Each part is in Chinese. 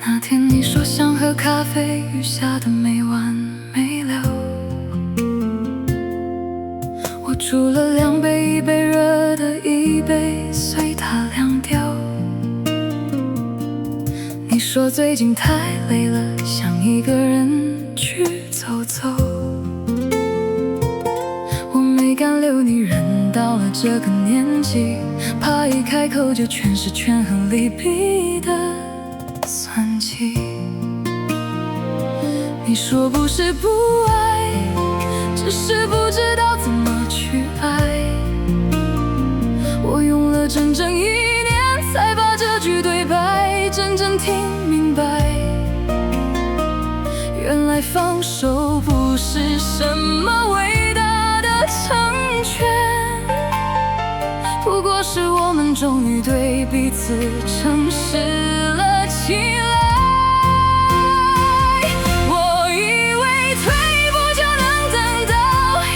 那天你说想喝咖啡，雨下的没完没了。我煮了2杯，1杯热的，1杯随它凉掉。你说最近太累了，想一个人去走走。我没敢留你，人到了这个年纪，怕一开口就全是权衡利弊的算计。你说不是不爱，只是不知道怎么去爱。我用了整整1年，才把这句对白真正听明白。原来放手不是什么伟大的成全，不过是我们终于对彼此诚实了起来。我以为退一步就能等到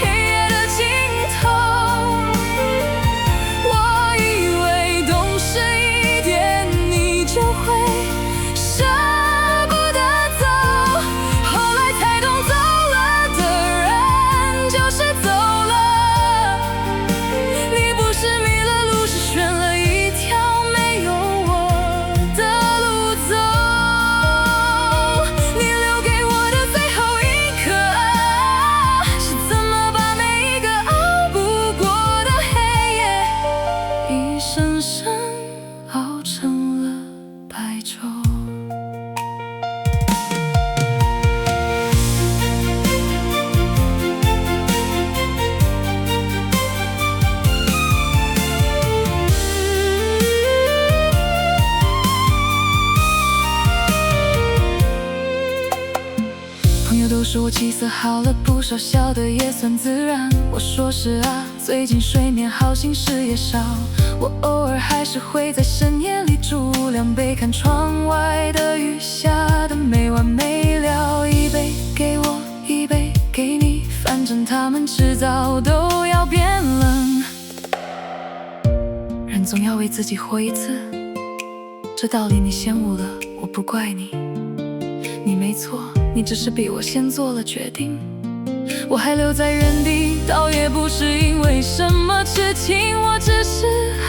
黑夜的尽头，我以为懂事一点你就会舍不得走，后来才懂走了的人就是走了。你不是迷了路，是选了一条没有我的路走。你留给我的最后一刻啊，是怎么把每一个熬不过的黑夜，一声声熬成了白昼。朋友都说我气色好了不少，笑得也算自然。我说是啊，最近睡眠好，心事也少。我偶尔还是会在深夜里煮2杯，看窗外的雨下得没完没了。1杯给我，1杯给你，反正他们迟早都要变冷。人总要为自己活一次，这道理你先悟了，我不怪你。你没错，你只是比我先做了决定。我还留在原地，倒也不是因为什么痴情，我只是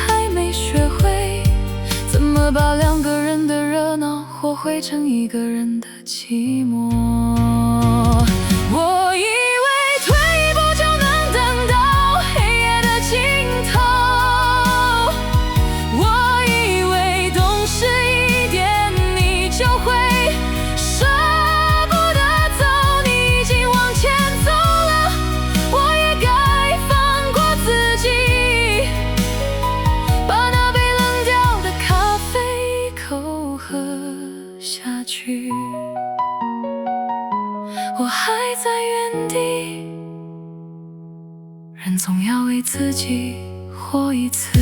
还没学会怎么把2个人的热闹活汇成1个人的寂寞。我以为退一步就能等到黑夜的尽头，我以为懂事一点你就会舍不得走，你已经往前走了，我也该放过自己，把那杯冷掉的咖啡一口喝下去。我还在原地，人总要为自己活一次。